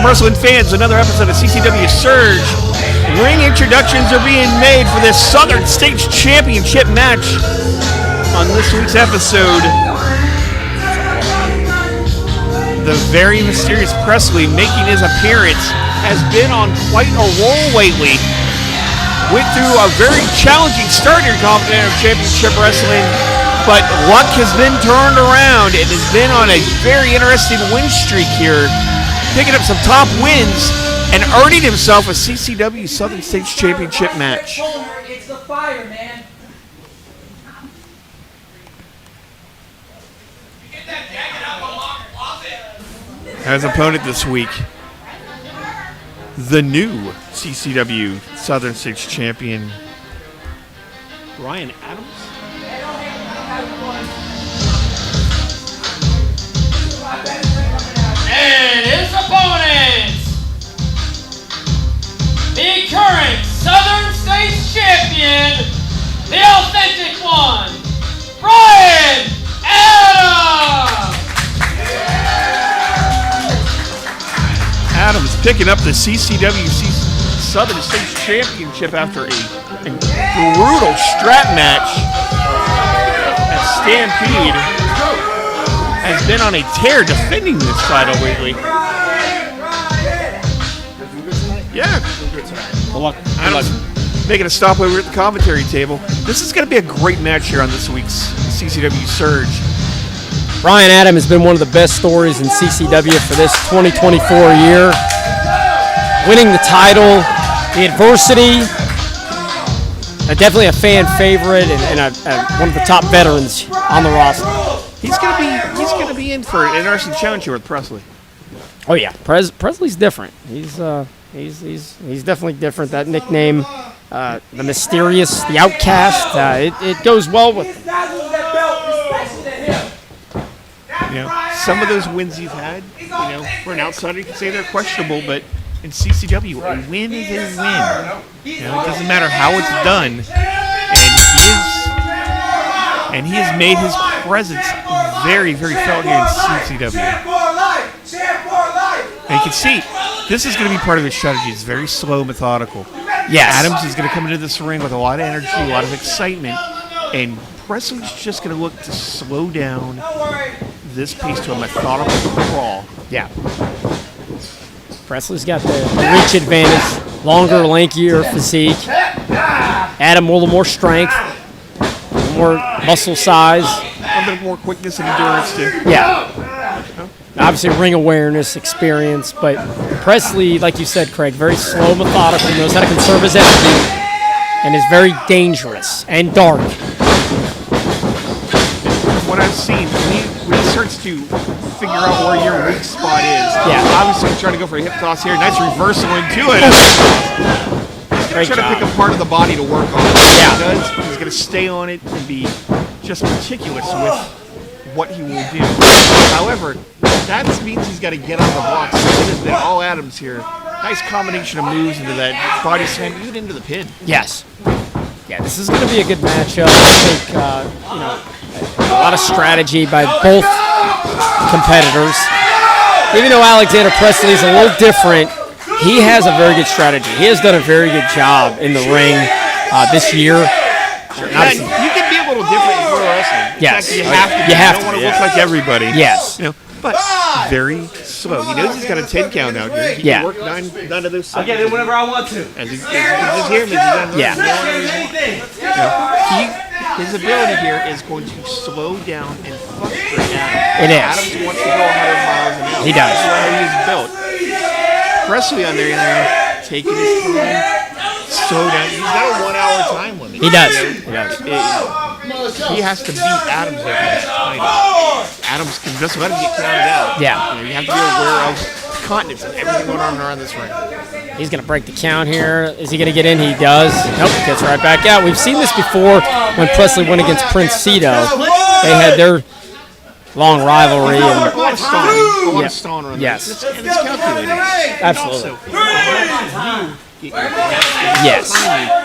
Welcome, wrestling fans, to another episode of CCW Surge. Ring introductions are being made for this Southern States Championship match. On this week's episode, the very mysterious Presley, making his appearance, has been on quite a roll lately. Went through a very challenging start in Continental Championship Wrestling, but luck has been turned around and has been on a very interesting win streak here, picking up some top wins and earning himself a CCW Southern States Championship match. It's the fire, man. Get that jacket out of the locker closet. As opponent this week, the new CCW Southern States Champion, Brien Adams. And his opponents, the current Southern States Champion, the authentic one, Brien Adams! Adams picking up the CCW Southern States Championship after a brutal strap match at Stampede. Has been on a tear defending this title lately. Yeah. Adams making a stop over at the commentary table. This is going to be a great match here on this week's CCW Surge. Brien Adams has been one of the best stories in CCW for this 2024 year. Winning the title, the adversity, definitely a fan favorite and one of the top veterans on the roster. He's gonna be in for an interesting challenge here with Presley. Oh yeah, Presley's different. He's definitely different. That nickname, the mysterious, the outcast, it goes well with him. You know, some of those wins you've had, you know, for an outsider you can say they're questionable, but in CCW, a win is a win. You know, it doesn't matter how it's done, and he has made his presence very, very felt here in CCW. And you can see, this is going to be part of his strategy. It's very slow, methodical. Yes. Adams is going to come into this ring with a lot of energy, a lot of excitement, and Presley's just going to look to slow down this pace to a methodical crawl. Yeah. Presley's got the reach advantage, longer, lankier physique. Adam a little more strength, a little more muscle size. A little bit more quickness and endurance too. Yeah. Obviously ring awareness, experience, but Presley, like you said, Craig, very slow, methodical, knows how to conserve his energy, and is very dangerous and dark. What I've seen, when he starts to figure out where your weak spot is, obviously he's trying to go for a hip toss here. Nice reversal into it. He's trying to pick a part of the body to work on. Yeah. He does. He's going to stay on it and be just meticulous with what he will do. However, that means he's got to get on the blocks. It has been all Adams here. Nice combination of moves into that body slam, even into the pin. Yes. Yeah, this is going to be a good matchup. I think, a lot of strategy by both competitors. Even though Alexander Presley is a little different, he has a very good strategy. He has done a very good job in the ring this year. Sure. You can be a little different in pro wrestling. Yes. You have to. You have don't to. want to look like everybody. Yes. You know, but very slow. He knows he's got a 10 count out here. He can work nine of those. I'll get it whenever I want to. As he's here, he's done. Yeah. His ability here is going to slow down and frustrate Adams. It is. Adams wants to go 100 miles an hour. He does. That's how he is built. Presley on the other hand, taking his time, slow down. He's got a 1 hour time limit. He does. He has to beat Adams over this title. Adams can just let him get counted out. Yeah. You have to be aware of continents and everything going on around this ring. He's going to break the count here. Is he going to get in? He does. Nope, gets right back out. We've seen this before when Presley went against Prince Cito. They had their long rivalry. A lot of stalling around Yes. this. And it's calculated. Absolutely. Yes. Yes.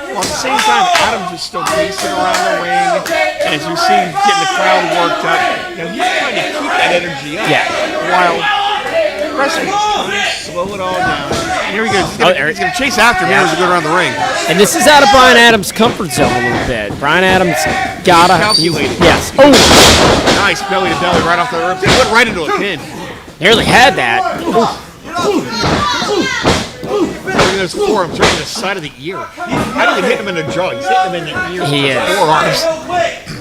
Well, at the same time, Adams is still pacing around the ring. As you see him getting the crowd worked up, he's trying to keep that energy up. Yeah. While Presley slow it all down. And here he goes. He's going to chase after him as he goes around the ring. And this is out of Brien Adams' comfort zone a little bit. Brien Adams gotta. Calculated. Yes. Oh! Nice belly to belly right off the ropes. He went right into a pin. Nearly had that. Look at those forearms right in the side of the ear. I didn't even hit him in the jaw. He's hitting him in the ear. He is. Forearms.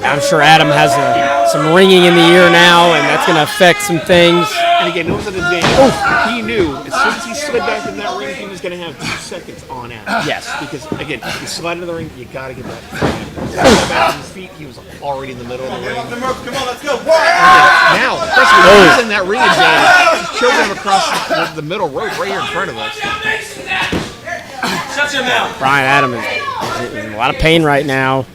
I'm sure Adam has some ringing in the ear now, and that's going to affect some things. And again, it was an advantage. He knew as soon as he slid back in that ring, he was going to have 2 seconds on Adam. Yes. Because, again, if you slide into the ring, you got to get back. Back to his feet, he was already in the middle of the ring. Come on, let's go. Now, Presley using that ring advantage. He's choking him across the middle rope right here in front of us. Shut your mouth. Brien Adams is in a lot of pain right now,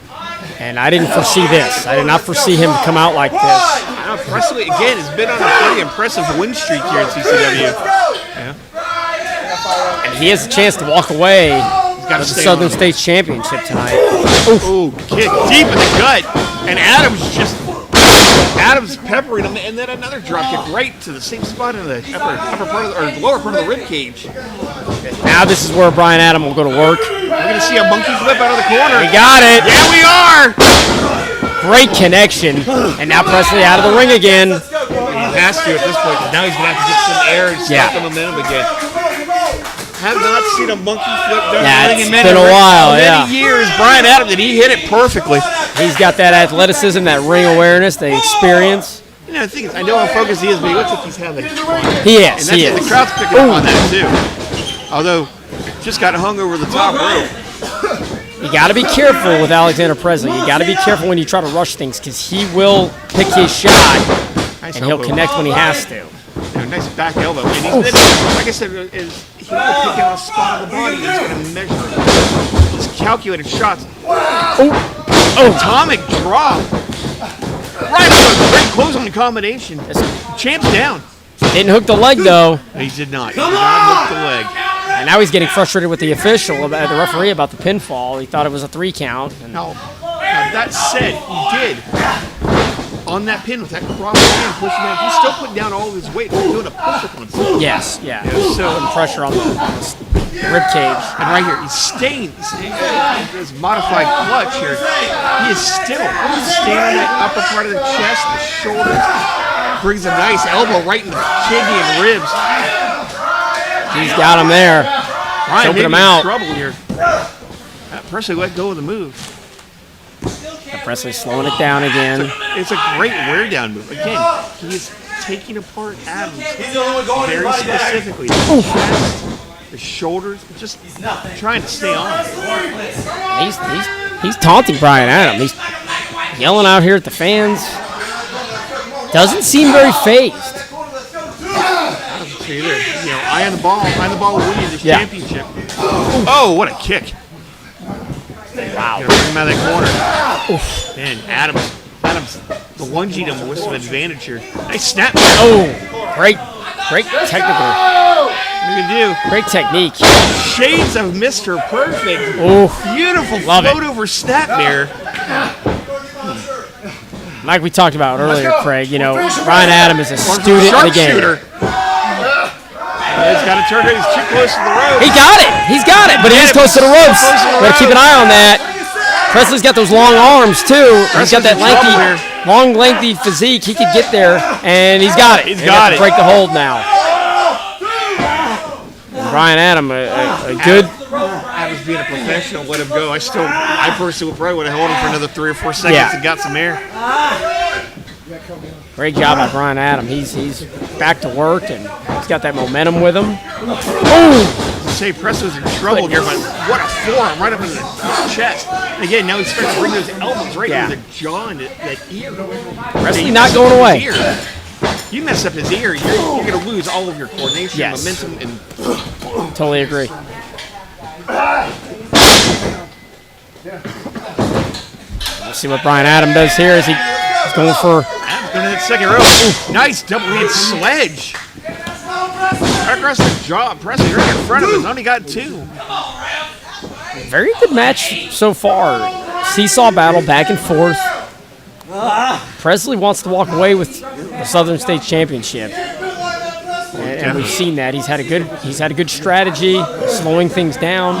and I didn't foresee this. I did not foresee him to come out like this. Presley, again, has been on a pretty impressive win streak here in CCW. Yeah. And he has a chance to walk away Got with the Southern States Championship tonight. Ooh, kick deep in the gut. And Adams peppering him, and then another drop kick right to the same spot in the upper part of the, or lower part of the rib cage. Now this is where Brien Adams will go to work. We're going to see a monkey flip out of the corner. We got it. Yeah, we are. Great connection. And now Presley out of the ring again. He has to at this point, because now he's going to have to get some air and stop the momentum again. Have not seen a monkey flip down the ring in it's been a while, many years. Brien Adams, and he hit it perfectly. He's got that athleticism, that ring awareness, the experience. You know, the thing is, I know how focused he is, but he looks like he's having fun. He is, And the crowd's picking up on that, too. Although, just got hung over the top rope. You got to be careful with Alexander Presley. You got to be careful when you try to rush things, because he will pick his shot, and he'll connect when he has to. Nice back elbow. And he's, like I said, he will pick out a spot on the body. He's going to measure it. He's calculated shots. Atomic drop. Right on the great close-on combination. Champ's down. Didn't hook the leg, though. He did not. He did not hook the leg. And now he's getting frustrated with the official, the referee, about the pinfall. He thought it was a 3 count. And now, that said, he did. On that pin with that cross hand pushing down, he's still putting down all of his weight. He's doing a push-up on himself. Yes, yeah. So pressure on the rib cage. And right here, he's staying his modified clutch here. He is still staying on that upper part of the chest, the shoulders. Brings a nice elbow right in the kidney and ribs. He's got him there. Choking him out. Trouble here. Presley let go of the move. Presley slowing it down again. It's a great wear down move. Again, he is taking apart Adams very specifically. The chest, the shoulders, just trying to stay on. He's taunting Brien Adams. He's yelling out here at the fans. Doesn't seem very phased. I don't see either. You know, eye on the ball will win you this championship. Oh, what a kick. Wow. Bring him out of that corner. Man, Adams, the lungeing him with some advantage here. Nice snap. Oh, great technical. What are you going to do? Great technique. Shades of Mr. Perfect. Oh, beautiful float over snapmare. Like we talked about earlier, Craig, you know, Brien Adams is a student of the game. He's got to turn it. He's too close to the ropes. He's got it, but he is close to the ropes. Got to keep an eye on that. Presley's got those long arms, too. He's got that lengthy physique. He could get there, and he's got it. He's got it. Break the hold now. Brien Adams, a good. Adams being a professional, let him go. I personally probably would have held him for another 3 or 4 seconds and got some air. Great job by Brien Adams. He's back to work, and he's got that momentum with him. Oh! Say Presley was in trouble here, but what a forearm right up in the chest. And again, now he's starting to bring those elbows right into the jaw and that ear. Presley not going away. You mess up his ear, you're going to lose all of your coordination, momentum, and... Totally agree. Let's see what Brien Adams does here as he's going for... Adams going to that second row. Ooh, nice double-hand sledge. Right across the jaw. Presley right in front of him. Only got 2. Very good match so far. Seesaw battle back and forth. Presley wants to walk away with the Southern States Championship. And and we've seen that. He's had a good strategy, slowing things down.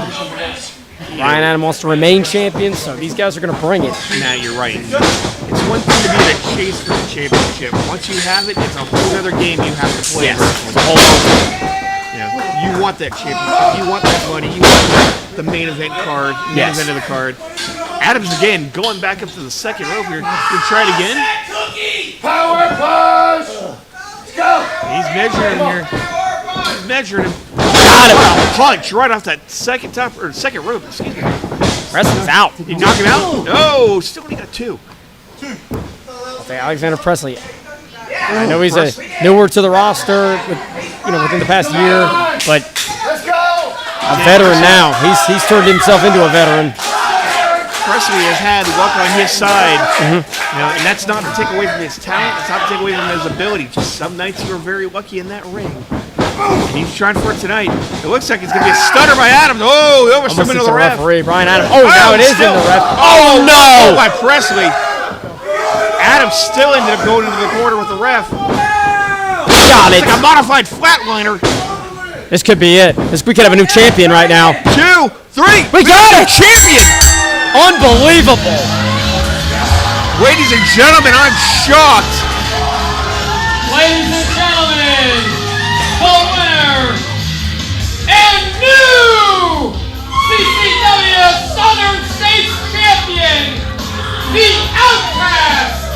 Brien Adams wants to remain champion, so these guys are going to bring it. Nah, you're right. It's one thing to be in a chase for the championship. Once you have it, it's a whole other game you have to play. Yes, it's a whole other. You want that championship. You want that money. You want the main event card, main event of the card. Adams again going back up to the second rope here. Gonna try it again. Power push! Let's go! He's measuring him here. He's measuring him. Got him. Punch right off that second rope. Excuse me. Presley's out. You knock him out? No, still only got 2. I'll say Alexander Presley. I know he's newer to the roster, within the past year, but a veteran now. He's turned himself into a veteran. Presley has had luck on his side, and that's not to take away from his talent. It's not to take away from his ability. Just some nights you are very lucky in that ring. And he's trying for it tonight. It looks like it's going to be a stunner by Adams. Oh, he almost took him into the ref. Referee, Brien Adams. Oh, now it is in the ref. Oh, no! By Presley. Adams still ended up going into the corner with the ref. Got it. Like a modified flatliner. This could be it. We could have a new champion right now. 2, 3. We got it! Champion! Unbelievable. Ladies and gentlemen, I'm shocked. Ladies and gentlemen, the winner and new CCW Southern States Champion, the Outcast,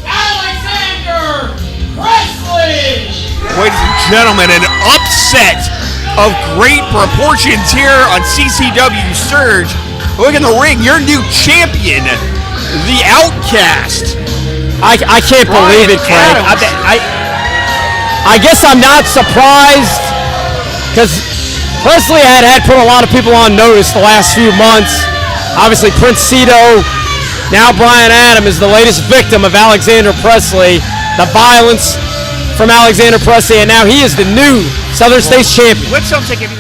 Alexander Presley. Ladies and gentlemen, an upset of great proportions here on CCW Surge. Look in the ring, your new champion, the Outcast. I can't believe it, Craig. I guess I'm not surprised because Presley had put a lot of people on notice the last few months. Obviously, Prince Cito, now Brien Adams is the latest victim of Alexander Presley. The violence from Alexander Presley, and now he is the new Southern States champion. Let's don't take any